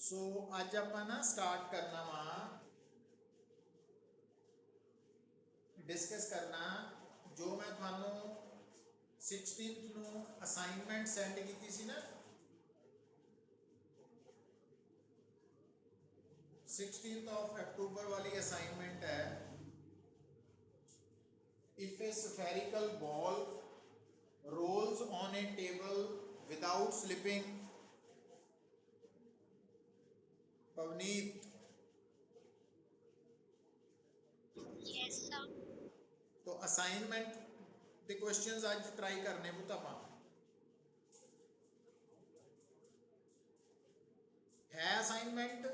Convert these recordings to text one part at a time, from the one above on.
सो अज आपां ना स्टार्ट करना वा डिस्कस करना जो मैं थानू 16th नू असाइनमेंट सेंड की सी ना 16th ऑफ अक्टूबर वाली असाइनमेंट है। If A spherical ball rolls on a table without slipping, Pavneet Yes, sir. तो असाइनमेंट के क्वेश्चंस आज ट्राई करने पुत आपां है assignment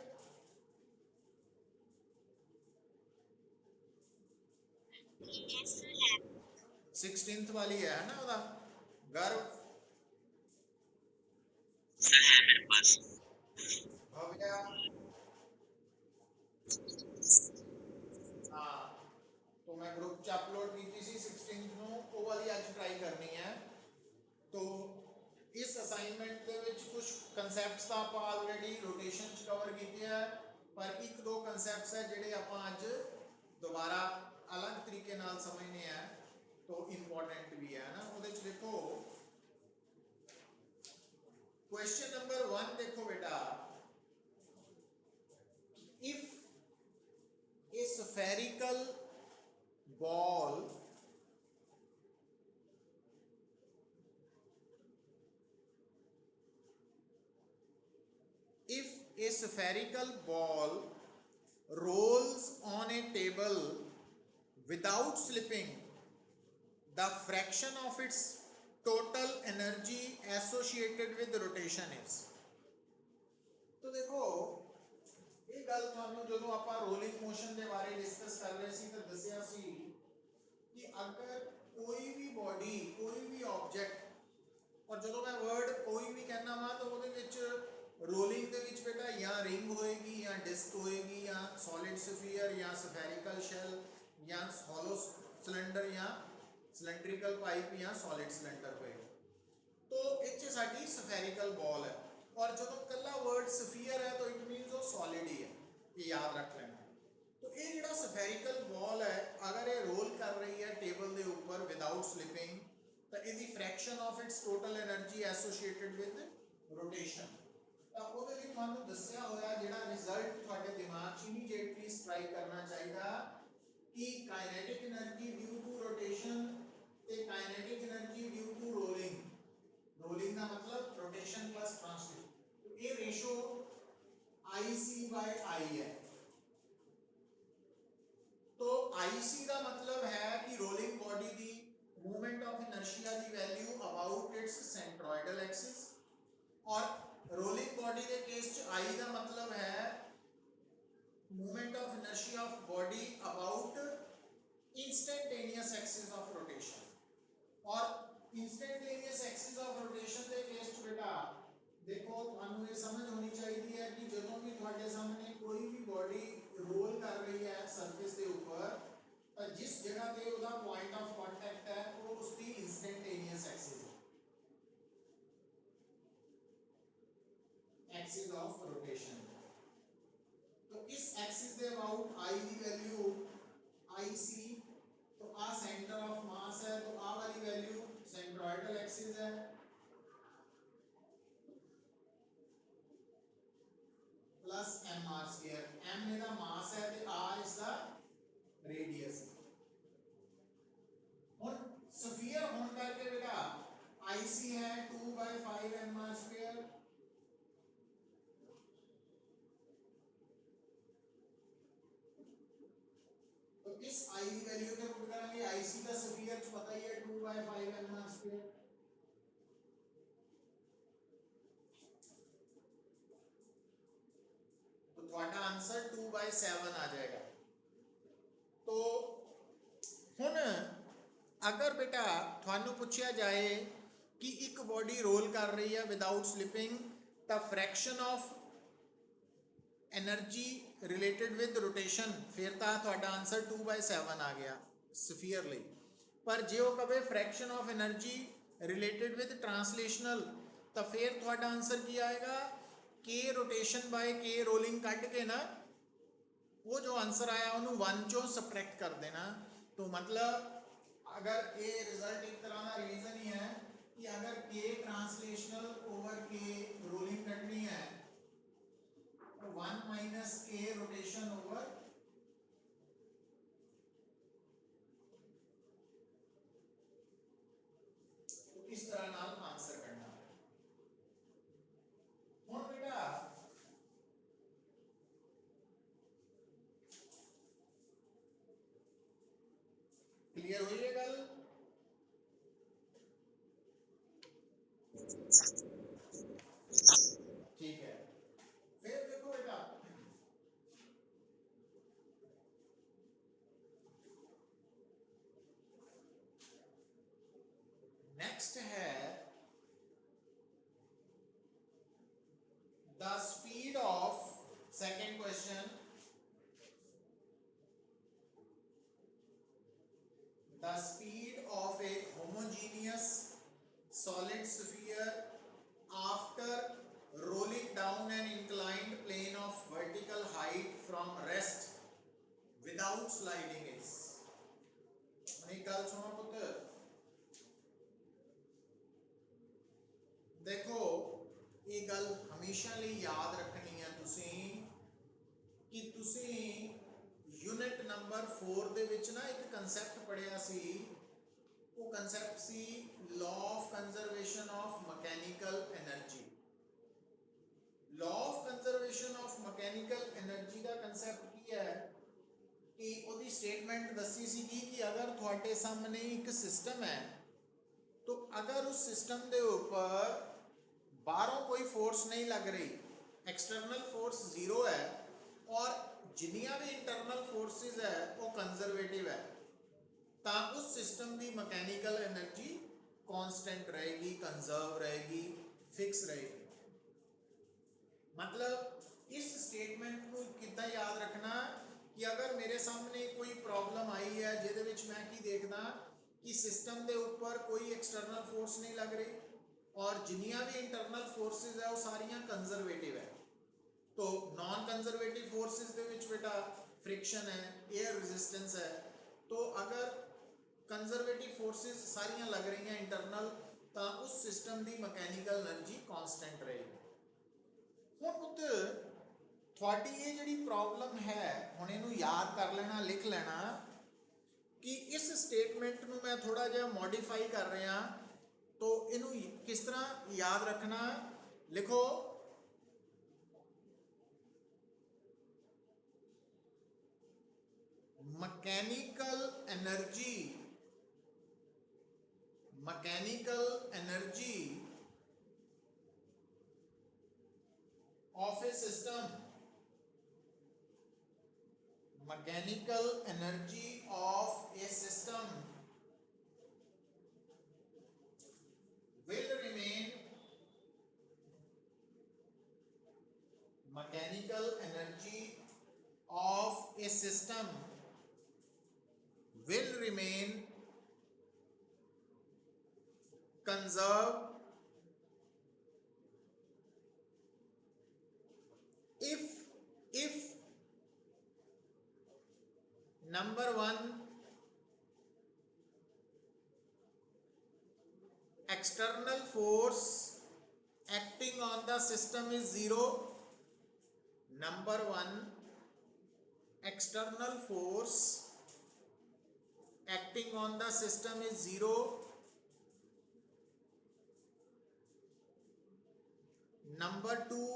Yes, sir. Have. 16th वाली है ना ओदा गर्व Sir, है मेरे पास. भव्या हाँ तो मैं ग्रुप च अपलोड की सी 16th नू वो वाली आज ट्राई करनी है। तो इस असाइनमेंट के विच कुछ कंसैप्ट्स तो आप ऑलरेडी रोटेशन कवर किए है पर एक दो कंसैप्ट्स है जिहड़े आप अज दोबारा अलग तरीके नाल समझने हैं तो इंपॉर्टेंट भी है ना। उहदे च देखो क्वेश्चन नंबर 1 देखो बेटा, if A spherical ball if a spherical ball rolls on a table without slipping, the fraction of its total energy associated with rotation is। तो देखो ये गल थानू जो आप रोलिंग मोशन के बारे डिस्कस कर रहे सी तो दसिया सी कि अगर कोई भी बॉडी कोई भी ऑब्जेक्ट और जो मैं वर्ड कोई भी कहना वा तो रोलिंग के विच बेटा या रिंग होएगी या डिस्क होएगी या सॉलिड स्फीयर या स्फेरिकल शेल या हॉलो सिलेंडर या सिलेंड्रिकल पाइप या सॉलिड सिलेंडर होएगा। तो इत्थे साडी स्फेरिकल बॉल है और जो कला वर्ड स्फीयर है तो इट मीन्स वो सॉलिड ही है, ये याद रख लेना। तो ये जिहड़ा स्फेरिकल बॉल है अगर ये रोल कर रही है टेबल के ऊपर विदाउट स्लिपिंग तो इसकी fraction of its total energy associated with rotation. तो ਉਹਦੇ ਲਈ ਤੁਹਾਨੂੰ ਦੱਸਿਆ ਹੋਇਆ ਜਿਹੜਾ ਰਿਜ਼ਲਟ ਤੁਹਾਡੇ ਦਿਮਾਗ 'ਚ ਇਮੀਡੀਏਟਲੀ ਸਟ੍ਰਾਈਕ ਕਰਨਾ ਚਾਹੀਦਾ कि kinetic energy due to rotation ਤੇ kinetic energy due to rolling. Rolling का मतलब रोटेशन प्लस ट्रांसलेशन, तो ये रेशो IC/I है। तो IC का मतलब है कि रोलिंग बॉडी की मूवमेंट ऑफ इनर्शिया की value about it's centroidal axis और रोलिंग बॉडी के केस च I का मतलब है movement of inertia of body about instantaneous axis of rotation. और इंस्टेंटेनियस एक्सिस ऑफ रोटेशन के केस च बेटा देखो थानू ये समझ होनी चाहिए है कि जदों भी तुहाडे सामने कोई भी बॉडी रोल कर रही है सरफेस के ऊपर तो जिस जगह पे उसका पॉइंट ऑफ कांटेक्ट है वो उसकी इंस्टेंटेनियस एक्सिस है, एक्सिस ऑफ रोटेशन। तो इस एक्सिस के अबाउट I की वैल्यू IC, तो आ सेंटर ऑफ मास है तो आ वाली वैल्यू सेंट्रोइडल एक्सिस है प्लस mr²। m मेरा मास है तो r इसका रेडियस है। और स्फीयर होने करके बेटा IC है 2/5 mr²। तो इस I की वैल्यू के पुट करेंगे IC का स्फीयर पता ही है 2/5 mr²। तो ਤੁਹਾਡਾ आंसर 2/7 आ जाएगा। तो हुन अगर बेटा थानू पूछा जाए कि एक बॉडी रोल कर रही है विदाउट स्लिपिंग तो fraction of energy related with rotation फिर तो आंसर 2/7 आ गया स्फीयर ਲਈ। पर जे वो कहे fraction of energy related with translational तो फिर आंसर की आएगा k rotation bye k rolling cut के ना वो जो आंसर आया उन्होंने 1 चो सबट्रैक्ट कर देना। तो मतलब अगर ये रिजल्ट एक तरह का रिवीजन ही है कि अगर k translational over k rolling करनी है तो 1 माइनस k रोटेशन ओवर तो इस तरह नाल आंसर करना है। हुण बेटा क्लियर हुई है गल? ठीक है, फिर देखो बेटा नेक्स्ट है the speed of, second question, the speed of a homogeneous solid sphere after rolling down an inclined plane of vertical height from rest without sliding is। मेरी गल सुनो पुत्र, देखो ये गल हमेशा लिए याद रखनी है तुसी कि तुसी यूनिट नंबर 4 ਦੇ ਵਿੱਚ ਨਾ ਇੱਕ ਕਨਸੈਪਟ ਪੜਿਆ ਸੀ, ਉਹ concept C law of conservation of mechanical energy। law of conservation of mechanical energy ਦਾ ਕਨਸੈਪਟ ਕੀ ਹੈ ਕਿ ਉਹਦੀ ਸਟੇਟਮੈਂਟ ਦੱਸੀ ਸੀ ਕਿ ਅਗਰ ਤੁਹਾਡੇ ਸਾਹਮਣੇ ਇੱਕ ਸਿਸਟਮ ਹੈ तो अगर उस सिस्टम के ऊपर बाहरों कोई फोर्स नहीं लग रही, एक्सटर्नल फोर्स जीरो है और जिन्नियां भी इंटरनल फोर्सेस है वो कंजरवेटिव है, तो उस सिस्टम की मैकेनिकल एनर्जी कांस्टेंट रहेगी, कंजर्व रहेगी, फिक्स रहेगी। मतलब इस स्टेटमेंट को कितना याद रखना कि अगर मेरे सामने कोई प्रॉब्लम आई है जिहदे विच मैं की देखदा कि सिस्टम के ऊपर कोई एक्सटर्नल फोर्स नहीं लग रही और जिन्नियां भी इंटरनल फोर्सेस है वो सारियां कंजरवेटिव है, तो नॉन कंजरवेटिव फोर्सेस दे विच बेटा फ्रिक्शन है, एयर रेजिस्टेंस है, तो अगर कंजरवेटिव फोर्सेस सारियां लग रही हैं इंटरनल तो उस सिस्टम की मैकेनिकल एनर्जी कांस्टेंट रहेगी। हुण पुत्तर थोड़ी ये जिहड़ी प्रॉब्लम है हुण इहनूं याद कर लेना, लिख लेना कि इस स्टेटमेंट नूं मैं थोड़ा जिहा मॉडिफाई कर रहा, तो इनू किस तरह याद रखना, लिखो mechanical energy of A system, mechanical energy of a system will remain, mechanical energy of a system will remain conserved if number 1 external force acting on the system is 0, number 1 external force acting on the system is 0, number 2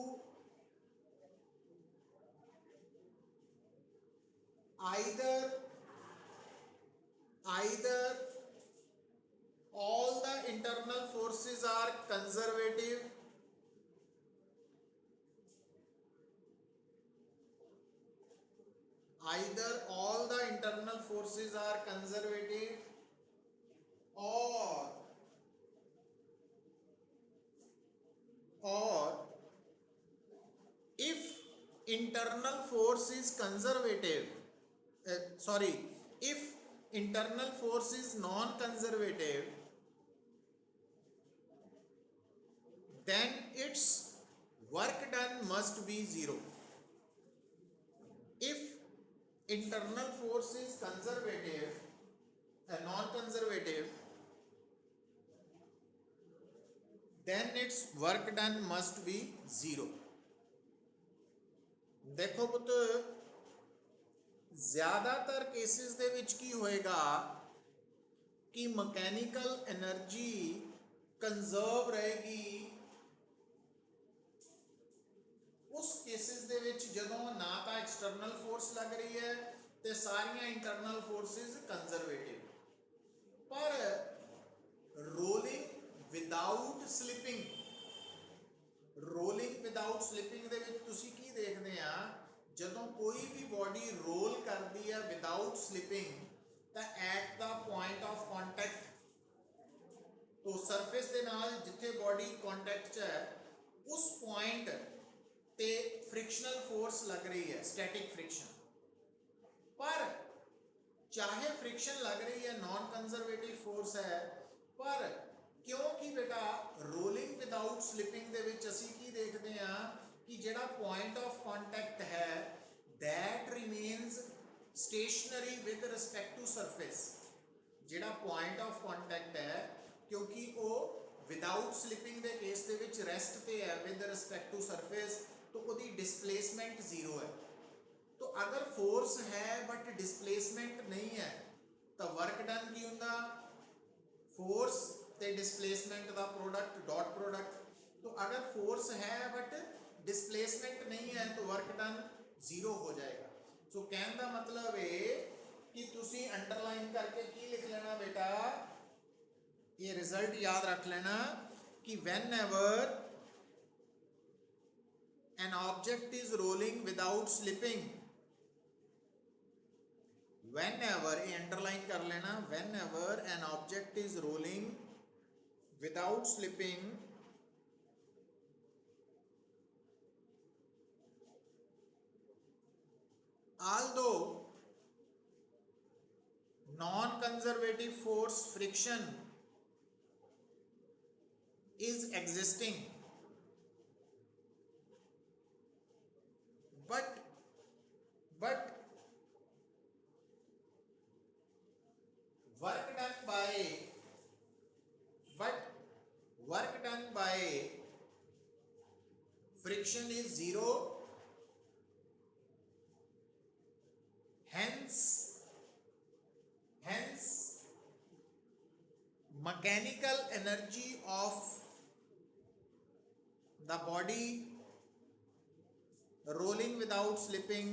either all the internal forces are conservative, either all the internal forces are conservative or if internal force is conservative, if internal force is non-conservative, then its work done must be zero. If internal force is conservative and non-conservative, then its work done must be zero. देखो पुत, ਜ਼ਿਆਦਾਤਰ cases ਦੇ ਵਿੱਚ ਕੀ ਹੋਏਗਾ ਕਿ mechanical energy ਕੰਜ਼ਰਵ ਰਹੇਗੀ ਉਸ cases ਦੇ ਵਿੱਚ ਜਦੋਂ ਨਾ ਤਾਂ ਐਕਸਟਰਨਲ ਫੋਰਸ ਲੱਗ ਰਹੀ ਹੈ ਤੇ ਸਾਰੀਆਂ ਇੰਟਰਨਲ ਫੋਰਸਿਸ ਕੰਜ਼ਰਵੇਟਿਵ। ਪਰ rolling without slipping, rolling without slipping ਦੇ ਵਿੱਚ ਤੁਸੀਂ ਕੀ ਦੇਖਦੇ ਆ, ਜਦੋਂ ਕੋਈ ਵੀ ਬੋਡੀ ਰੋਲ ਕਰਦੀ ਹੈ ਵਿਦਆਊਟ ਸਲਿਪਿੰਗ ਤਾਂ at the point of contact, तो ਸਰਫੇਸ ਦੇ ਨਾਲ ਜਿੱਥੇ ਬੋਡੀ ਕੰਟੈਕਟ 'ਚ ਹੈ ਉਸ ਪੁਆਇੰਟ ਤੇ ਫ੍ਰਿਕਸ਼ਨਲ ਫੋਰਸ ਲੱਗ ਰਹੀ ਹੈ, ਸਟੈਟਿਕ ਫ੍ਰਿਕਸ਼ਨ। ਪਰ ਚਾਹੇ ਫ੍ਰਿਕਸ਼ਨ ਲੱਗ ਰਹੀ ਹੈ, ਨॉन ਕੰਜ਼ਰਵੇਟਿਵ ਫੋਰਸ ਹੈ, ਪਰ ਕਿਉਂਕਿ ਬੇਟਾ ਰੋਲਿੰਗ ਵਿਦਆਊਟ ਸਲਿਪਿੰਗ ਦੇ ਵਿੱਚ ਅਸੀਂ ਕੀ ਦੇਖਦੇ ਹਾਂ ਕਿ ਜਿਹੜਾ ਪੁਆਇੰਟ ਆਫ ਕੰਟੈਕਟ ਹੈ that remains stationary with respect to surface। ਜਿਹੜਾ ਪੁਆਇੰਟ ਆਫ ਕੰਟੈਕਟ ਹੈ ਕਿਉਂਕਿ ਉਹ ਵਿਦਆਊਟ ਸਲਿਪਿੰਗ ਦੇ ਕੇਸ ਦੇ ਵਿੱਚ ਰੈਸਟ ਤੇ ਹੈ ਵਿਦ ਰਿਸਪੈਕਟ ਟੂ ਸਰਫੇਸ, तो ਉਹਦੀ डिस्प्लेसमेंट जीरो है। तो अगर फोर्स है बट डिस्प्लेसमेंट नहीं है तो वर्क डन की होंगे फोर्स ते डिस्प्लेसमेंट का प्रोडक्ट, डॉट प्रोडक्ट। तो अगर फोर्स है बट डिस्प्लेसमेंट नहीं है तो वर्क डन जीरो हो जाएगा। सो कहने का मतलब है कि तुसी अंडरलाइन करके की लिख लेना बेटा, ये रिजल्ट याद रख लेना कि when ever an object is rolling without slipping, whenever, ये underline कर लेना, whenever an object is rolling without slipping, although non-conservative force friction is existing, but work done by friction is zero, hence mechanical energy of the body rolling without slipping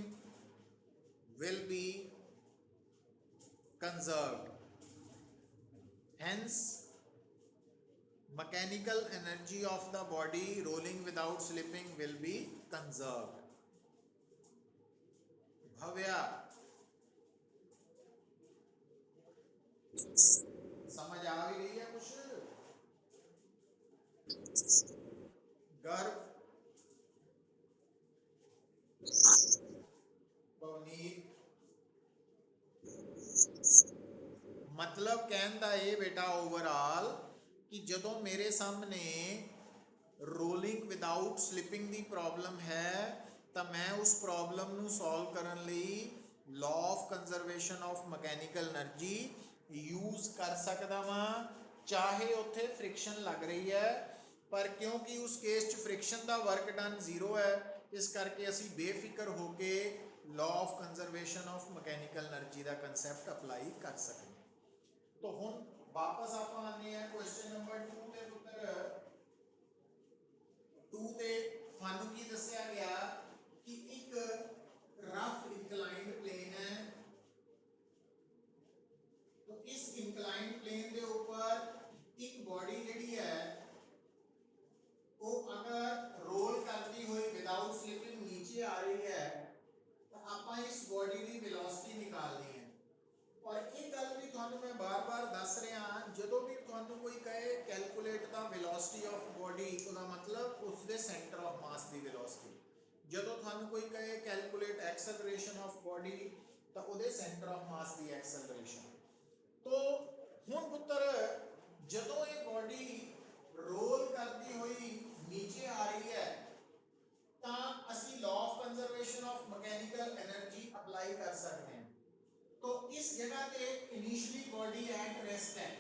will be conserved। Hence mechanical energy of the body rolling without slipping will be conserved। Bhavya समझ आ भी रही है कुछ? गर्व, मतलब कहता है बेटा ओवरऑल कि जदों मेरे सामने रोलिंग विदाउट स्लिपिंग की प्रॉब्लम है तो मैं उस प्रॉब्लम नू सॉल्व करन लई law of conservation of mechanical energy use कर सकदा वां, चाहे उत्थे फ्रिक्शन लग रही है पर क्योंकि उस केस च फ्रिक्शन का वर्क डन जीरो है इस करके असी बेफिक्र होके law of conservation of mechanical energy का कंसैप्ट अप्लाई कर सकते। तो हुण वापस आप आने हैं क्वेश्चन नंबर 2 ते पुत्र 2 ते थानू की दस्या गया कि एक रफ इंक्लाइंड प्लेन है, तो इस इंक्लाइंड प्लेन के ऊपर एक बॉडी जिहड़ी है वो अगर रोल करती हुई विदाउट स्लिपिंग नीचे आ रही है तो आप इस बॉडी की वेलोसिटी निकालनी है। और एक गल भी थानू मैं बार बार दस रहा, जो भी थानू कोई कहे calculate the velocity of body, उसका मतलब उसके सेंटर ऑफ मास की वेलोसिटी। जो थानू कोई कहे कैलकुलेट एक्सेलरेशन ऑफ बॉडी तो उसके सेंटर ऑफ मास की एक्सेलरेशन। तो हुण पुत्र जदों ये बॉडी रोल करती हुई नीचे आ रही है ਤੇ ਇਨੀਸ਼ੀਅਲੀ ਬੋਡੀ ਐਟ ਰੈਸਟ ਹੈ,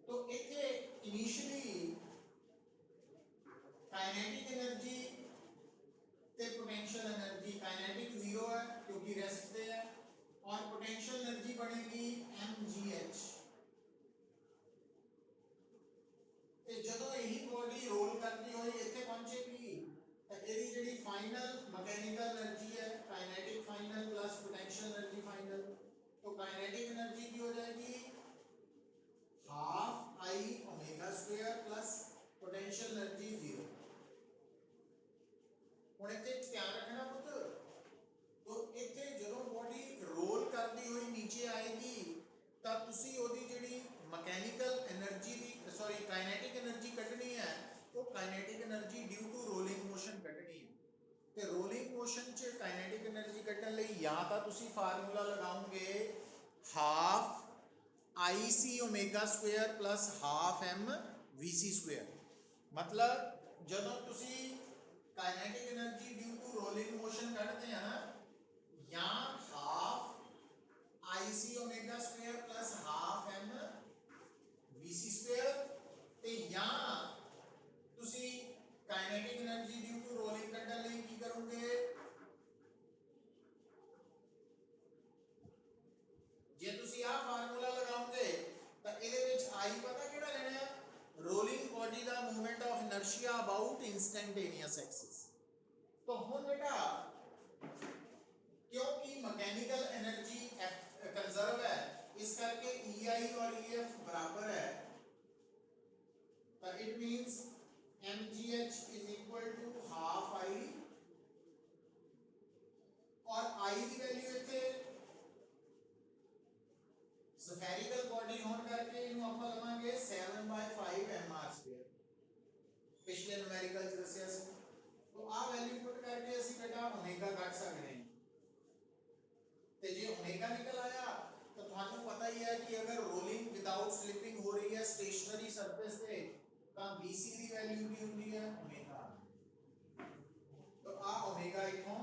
तो ਇੱਥੇ ਇਨੀਸ਼ੀਅਲੀ काइनेटिक एनर्जी ਤੇ पोटेंशियल एनर्जी, काइनेटिक 0 है क्योंकि रेस्ट पे है, और पोटेंशियल एनर्जी बनेगी mgh। ਤੇ ਜਦੋਂ ਇਹੀ ਬੋਡੀ ਰੋਲ ਕਰਦੀ ਹੋਈ ਇੱਥੇ ਪਹੁੰਚੇਗੀ ਤਾਂ ਇਹਦੀ ਜਿਹੜੀ ਫਾਈਨਲ ਮਕੈਨੀਕਲ એનર્ਜੀ है, kinetic final plus potential energy final, तो काइनेटिक एनर्जी की हो जाएगी half I omega square plus potential energy 0। ਹੁਣ ਇੱਥੇ ਧਿਆਨ ਰੱਖਣਾ ਪੁੱਤ, तो ਇੱਥੇ ਜਦੋਂ ਬੋਡੀ ਰੋਲ ਕਰਦੀ ਹੋਈ ਨੀਚੇ ਆਏਗੀ ਤਾਂ ਤੁਸੀਂ ਉਹਦੀ ਜਿਹੜੀ ਮਕੈਨੀਕਲ એનર્ਜੀ ਦੀ ਕਾਈਨੈਟਿਕ એનર્ਜੀ ਕੱਢਣੀ ਹੈ, ਉਹ kinetic energy due to rolling motion ਕੱਢਣੀ ਹੈ। ਤੇ ਰੋਲਿੰਗ ਮੋਸ਼ਨ 'ਚ ਕਾਈਨੈਟਿਕ એનર્ਜੀ ਕੱਢਣ ਲਈ ਜਾਂ ਤਾਂ ਤੁਸੀਂ ਫਾਰਮੂਲਾ ਲਗਾਓਗੇ half IC omega square plus half M VC square, मतलब ਜਦੋਂ ਤੁਸੀਂ kinetic energy due to rolling motion करते हैं ना, या half IC omega square plus half M VC square, ते या ਤੁਸੀਂ kinetic energy due to rolling ਕੱਢਣ ਲਈ ਕੀ ਕਰੋਗੇ, ਜੇ ਤੁਸੀਂ ਆਹ ਫਾਰਮੂਲਾ ਲਗਾਓਗੇ ਤਾਂ ਇਹਦੇ ਵਿੱਚ I ਪਤਾ ਕਿਹੜਾ ਲੈਣਾ ਹੈ, रोलिंग बॉडी का movement of inertia about instantaneous axis. तो हम बेटा क्योंकि मैकेनिकल एनर्जी कंजर्व है, इस करके EI और EF बराबर है, तो it means mgh is equal to half I, और I की वैल्यू इतने स्फेरिकल बॉडी होने करके इन्हों ਆਪਾਂ ਲਵਾਂਗੇ 7/5 mr²। पिछले न्यूमेरिकल च दस्या सी, तो आ वैल्यू पुट करके ਅਸੀਂ बेटा ओमेगा ਕੱਢ ਸਕਦੇ ਹਾਂ, ਤੇ ਜੇ ओमेगा निकल आया तो ਤੁਹਾਨੂੰ पता ही है कि अगर रोलिंग विदाउट स्लिपिंग हो रही है स्टेशनरी सरफेस पे ਤਾਂ BC ਦੀ वैल्यू ਕੀ ਹੁੰਦੀ ਹੈ ओमेगा। तो आ ओमेगा इथों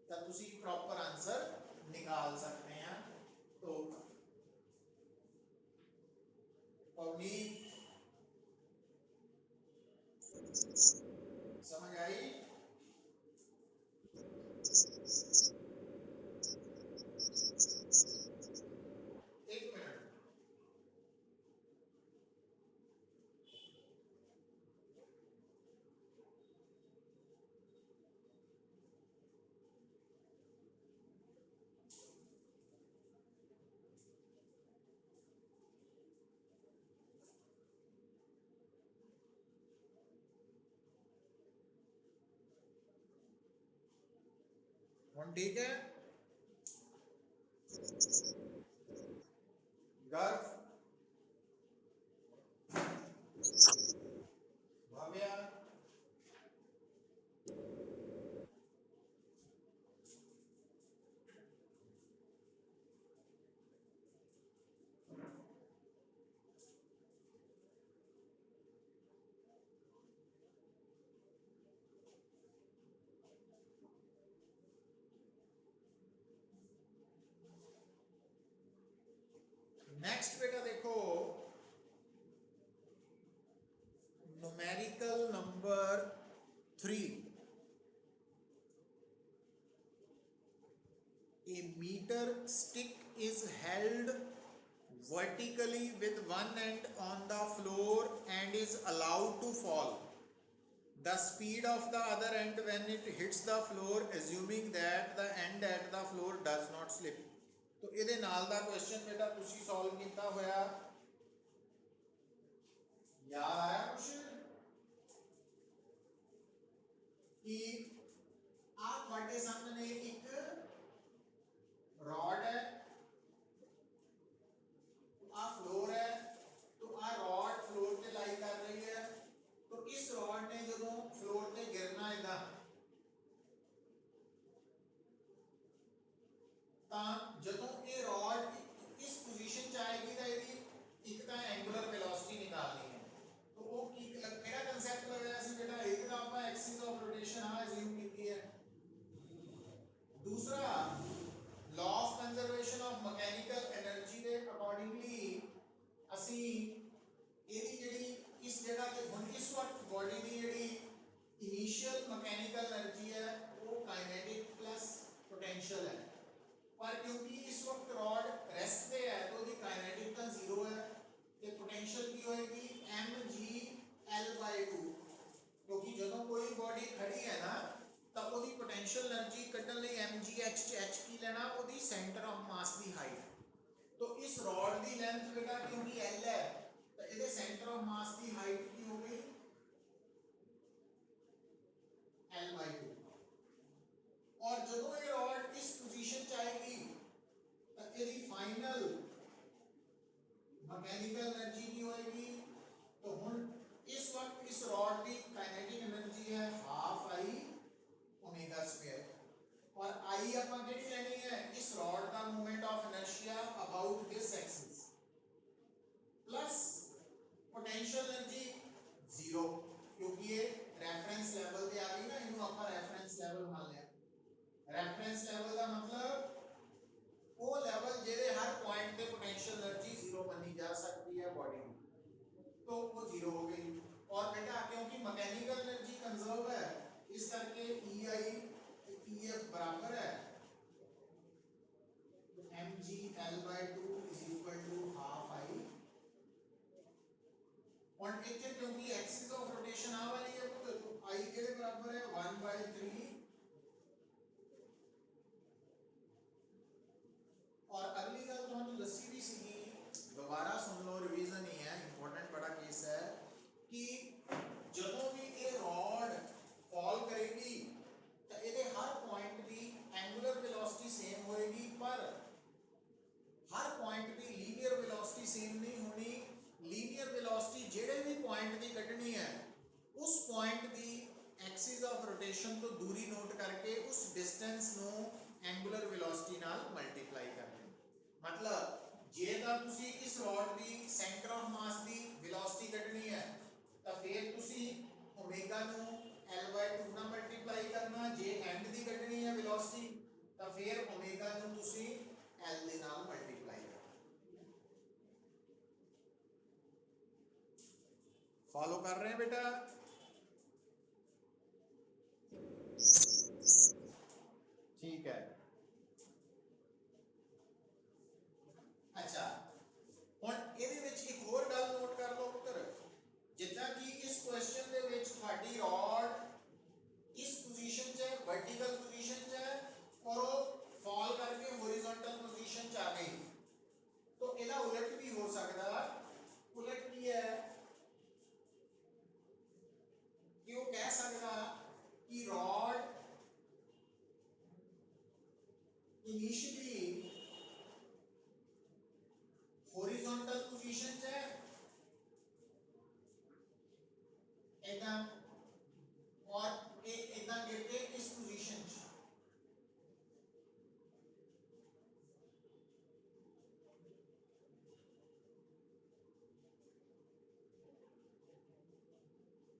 ਤਾਂ ਤੁਸੀਂ प्रॉपर आंसर निकाल सकते हैं। तो उम्मीद समझ आई। एक मिनट, ठीक है। गर्भ भव्य नेक्स्ट बेटा देखो numerical number 3, a meter stick is held vertically with one end on the floor and is allowed to fall. The speed of the other end when it hits the floor, assuming that the end at the floor does not slip. तो ਇਹਦੇ ਨਾਲ ਦਾ question ਬੇਟਾ ਤੁਸੀਂ solve ਕੀਤਾ ਹੋਇਆ, ਯਾਦ ਆਇਆ ਕੁਛ ਕਿ ਆ ਤੁਹਾਡੇ ਸਾਹਮਣੇ ਇੱਕ रॉड है, आ फ्लोर है, तो आ रॉड फ्लोर पे लाई कर रही है, तो इस रॉड ने जो फ्लोर पे गिरना इदा जो ये रॉड इस पोजीशन च आएगी तो ये एक तो एंगुलर वेलोसिटी निकालनी है, तो वो केड़ा कांसेप्ट लगाया सी बेटा, एक तो आपका एक्सिस ऑफ रोटेशन हाँ अज्यूम की है, दूसरा सेंटर ऑफ मास की हाइट। तो इस रॉड की लेंथ बेटा क्योंकि L है तो ये सेंटर ऑफ मास की हाइट की हो गई L/2। और जो ये रॉड इस पोजीशन च आएगी तो ये फाइनल मैकेनिकल एनर्जी की होएगी। तो हुन इस वक्त इस रॉड की काइनेटिक एनर्जी है हाफ आई ओमेगा स्क्वायर और आई अपन केड़ी लेनी है इस रॉड का moment of inertia about this axis plus potential energy zero क्योंकि ये रेफरेंस लेवल पे आ गई ना इनु अपन रेफरेंस लेवल मान लिया। रेफरेंस लेवल का मतलब वो लेवल जेदे हर पॉइंट पे पोटेंशियल एनर्जी जीरो बनी जा सकती है बॉडी में तो वो जीरो हो गई। और बेटा क्योंकि मैकेनिकल एनर्जी कंजर्व है इस करके EI EF बराबर है mg L/2 is equal to half I और इतने क्योंकि एक्सिस ऑफ रोटेशन आ वाली है तो I के बराबर है 1/3 और अगली गल तो हम दसी भी सी दोबारा सुन लो रिवीजन ही है इंपॉर्टेंट बड़ा केस है कि ਜਦੋਂ भी ये रॉड फॉल करेगी तो ये हर पॉइंट की एंगुलर वेलोसिटी सेम होएगी पर हर पॉइंट की लीनियर वेलोसिटी सेम नहीं होनी। लीनियर वेलोसिटी जेड़े भी पॉइंट की कटनी है उस पॉइंट की एक्सिस ऑफ रोटेशन तो दूरी नोट करके उस डिस्टेंस नो एंगुलर वेलोसिटी नाल मल्टीप्लाई कर दें। मतलब जे दा तुसी इस रॉड की सेंटर ऑफ मास की वेलोसिटी कटनी है तो फिर तुसी ओमेगा नु L/2 ना मल्टीप्लाई करना। जे एंड दी कटनी है वेलोसिटी तो फिर ओमेगा नु तुसी L दे नाल मल्टीप्लाई करना। फॉलो कर रहे हैं बेटा? ठीक है। अच्छा हुन ਇਹਦੇ ਵਿੱਚ ਇੱਕ ਹੋਰ ਗੱਲ ਨੋਟ ਕਰ ਲਓ ਪੁੱਤਰ ਜਿੱਦਾਂ ਕਿ ਇਸ ਕੁਐਸਚਨ ਦੇ ਵਿੱਚ ਤੁਹਾਡੀ ਰॉड इस पोजीशन च है वर्टिकल पोजीशन च है और वो फॉल करके हॉरिजॉन्टल पोजीशन च आ गई तो ਇਹਦਾ उलट भी हो सकता। उलट की है कि वो कह सकता कि रॉड इनिशियली हॉरिजॉन्टल पोजीशन च है एकदम और एकदम गिरके इस पोजीशन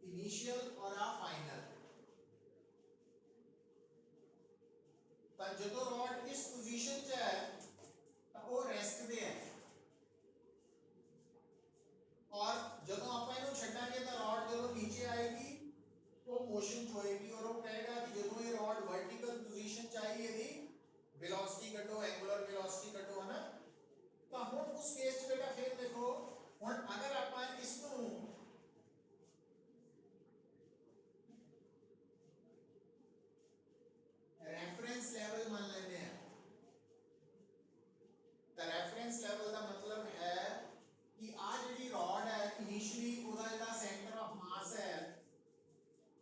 इनिशियल और आ फाइनल पर जो रॉड इस पोजीशन च है तो वो रेस्ट दे है और जब आप इन्हें छटांगे तो रॉड जो नीचे आएगी वो मोशन होएगी और वो कहेगा कि जो ये रॉड वर्टिकल पोजीशन चाहिए यदि वेलोसिटी कटो एंगुलर वेलोसिटी कटो है ना तो हम उस केस च बेटा फिर देखो हुन अगर अपन इसको रेफरेंस लेवल मान लेते हैं तो रेफरेंस लेवल का मतलब है कि आज जी रॉड है इनिशियली ओदा जेड़ा सेंटर ऑफ मास है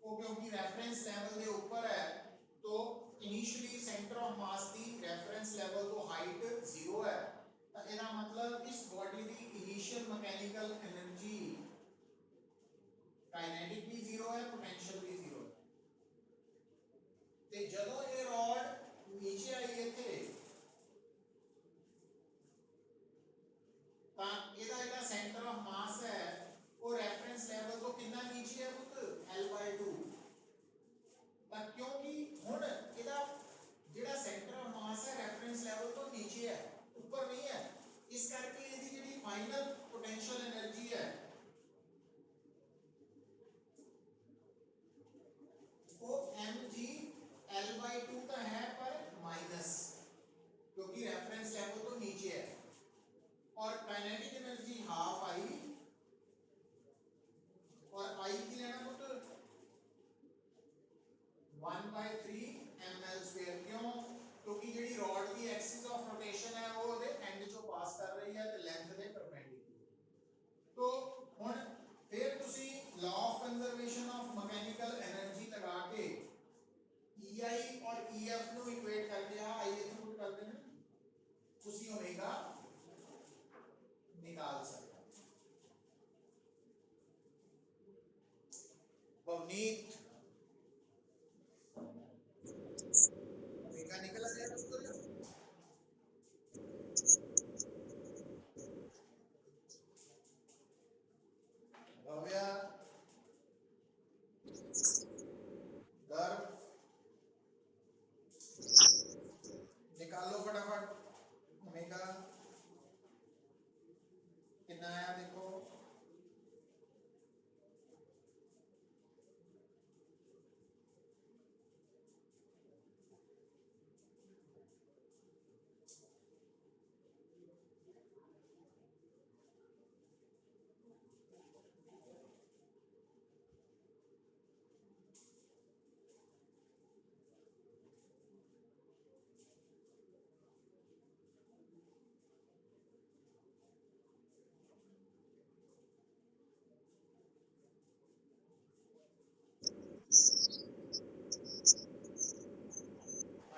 वो क्योंकि रेफरेंस लेवल के ऊपर है तो इनिशियली सेंटर ऑफ मास की रेफरेंस लेवल तो हाइट जीरो है तो इसका मतलब इस बॉडी की इनिशियल मैकेनिकल एनर्जी काइनेटिक भी जीरो है पोटेंशियल भी जीरो है। ते जदों ये रॉड नीचे आई इथे ता ਇਹਦਾ ਜਿਹੜਾ सेंटर ऑफ मास है वो रेफरेंस लेवल तो कितना नीचे है पुੱਤ L/2 ਤਾਂ क्योंकि ਹੁਣ ਇਹਦਾ ਜਿਹੜਾ सेंटर ऑफ मास है रेफरेंस लेवल तो नीचे है ऊपर नहीं है इस करके ਇਹਦੀ ਜਿਹੜੀ फाइनल पोटेंशियल एनर्जी है वो mg L/2 का है पर माइनस क्योंकि रेफरेंस लेवल तो नीचे है और काइनेटिक एनर्जी हाफ आई और आई की लेना पुत्र 1/3 ml स्क्वायर क्यों क्योंकि जेडी रॉड की एक्सिस ऑफ ਤੁਸੀਂ ओमेगा निकाल सकते हो। पवनीत ओमेगा निकल आया उसको ना। भव्या गर्भ निकालो फटाफट ओमेगा कितना आया देखो।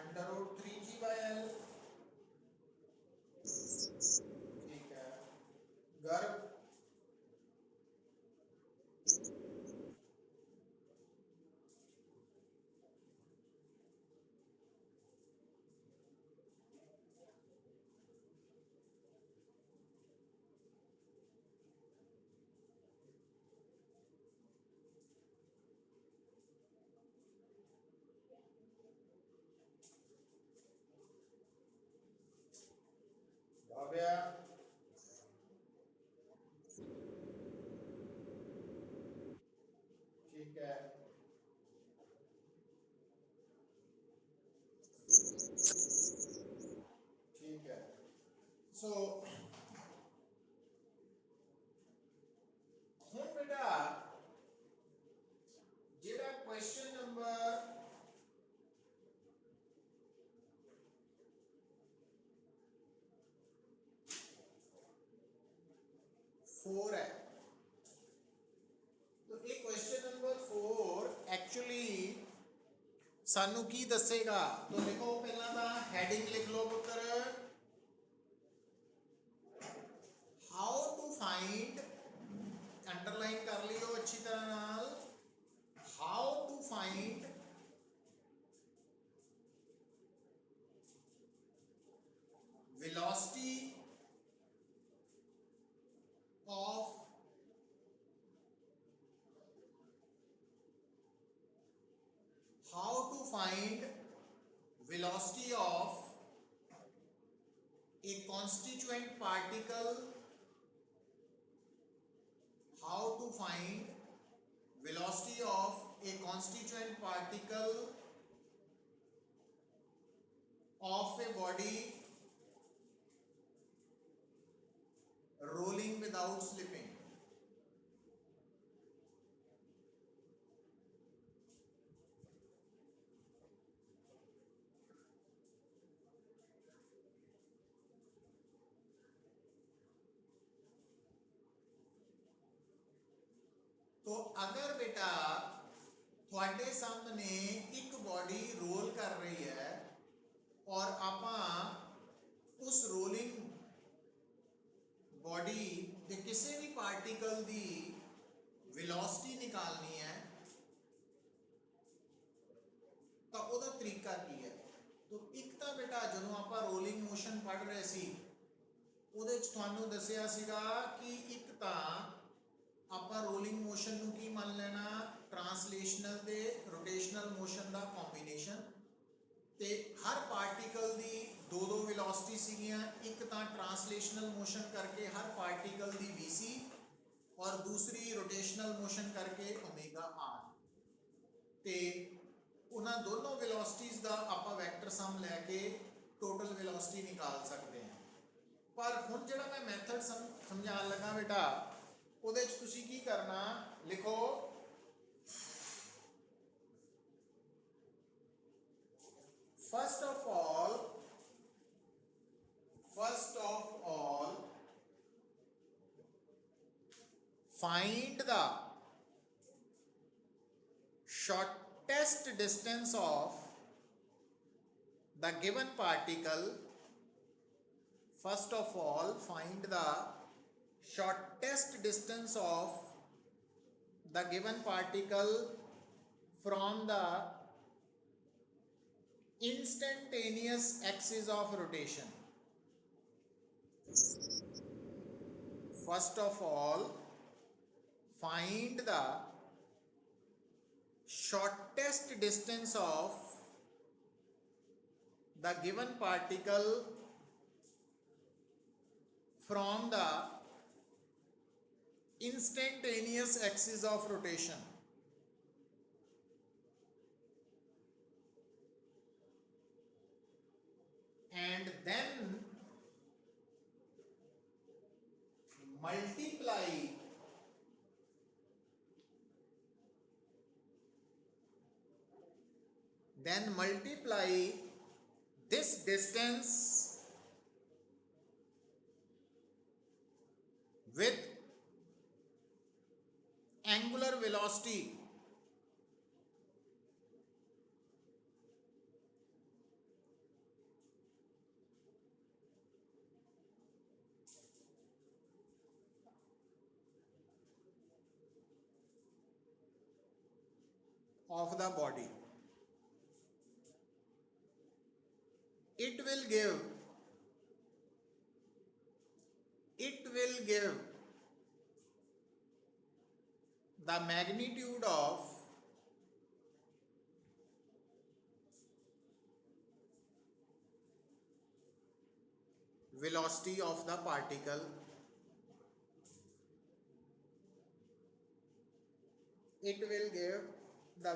अंडर रूट 3g/l ठीक है। गर्भ भव्या ठीक है। ठीक है सो ਹੁਣ बेटा ਜਿਹੜਾ क्वेश्चन नंबर 4 है तो ये क्वेश्चन नंबर 4 एक्चुअली सानू की दसेगा तो लिखो पहला ਤਾਂ हेडिंग लिख लो पुत्र हाउ टू फाइंड अंडरलाइन कर लियो अच्छी तरह नाल how to find velocity of how to find velocity of a constituent particle how to find velocity of a constituent particle of a body rolling without slipping तो अगर बेटा थोड़े सामने एक बॉडी रोल कर रही है और आपा उस रोलिंग बॉडी के किसी भी पार्टिकल दी वेलोसिटी निकालनी है तो ਉਹਦਾ तरीका की है तो एक तो बेटा ਜਦੋਂ ਆਪਾਂ रोलिंग मोशन पढ़ रहे सी ਉਹਦੇ ਚ ਤੁਹਾਨੂੰ ਦੱਸਿਆ ਸੀਗਾ ਕਿ ਇੱਕ ਤਾਂ ਆਪਾਂ रोलिंग मोशन ਨੂੰ ਕੀ ਮੰਨ ਲੈਣਾ ट्रांसलेशनल ਤੇ रोटेशनल मोशन ਦਾ कॉम्बिनेशन ਤੇ हर पार्टिकल ਦੀ दो दो वेलोसिटी ਸੀਗੀਆਂ ਇੱਕ ਤਾਂ ट्रांसलेशनल मोशन करके हर पार्टिकल ਦੀ vc और दूसरी रोटेशनल मोशन करके ओमेगा आर ਤੇ ਉਹਨਾਂ ਦੋਨੋਂ वेलोसिटीज ਦਾ ਆਪਾਂ ਵੈਕਟਰ ਸਮ ਲੈ ਕੇ टोटल वेलोसिटी निकाल सकते हैं पर ਹੁਣ ਜਿਹੜਾ मैं मैथड समझाने लगा बेटा ਉਹਦੇ ਚ ਤੁਸੀਂ ਕੀ ਕਰਨਾ ਲਿਖੋ first of all find the shortest distance of the given particle First of all, find the shortest distance of the given particle from the instantaneous axis of rotation. First of all, find the shortest distance of the given particle from the instantaneous axis of rotation. And then multiply this distance with angular velocity of the body. It will give the magnitude of velocity of the particle. It will give the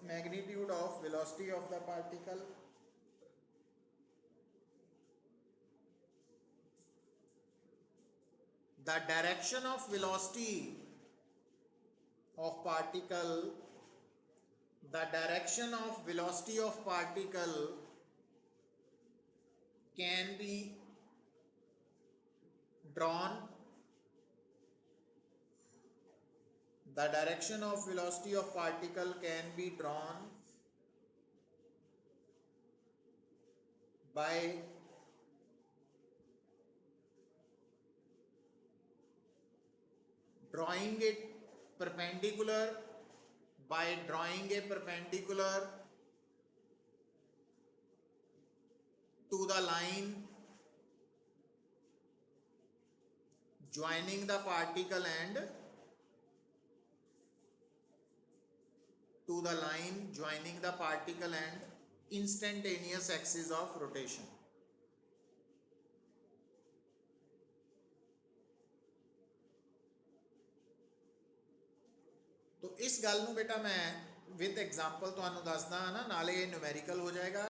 magnitude of velocity of the particle. The direction of velocity of particle, can be drawn. The direction of velocity of particle can be drawn by drawing a perpendicular to the line joining the particle and instantaneous axis of rotation. तो इस गल नूं बेटा मैं with example तुहानूं दसदा हां ना, नाले न्यूमेरिकल हो जाएगा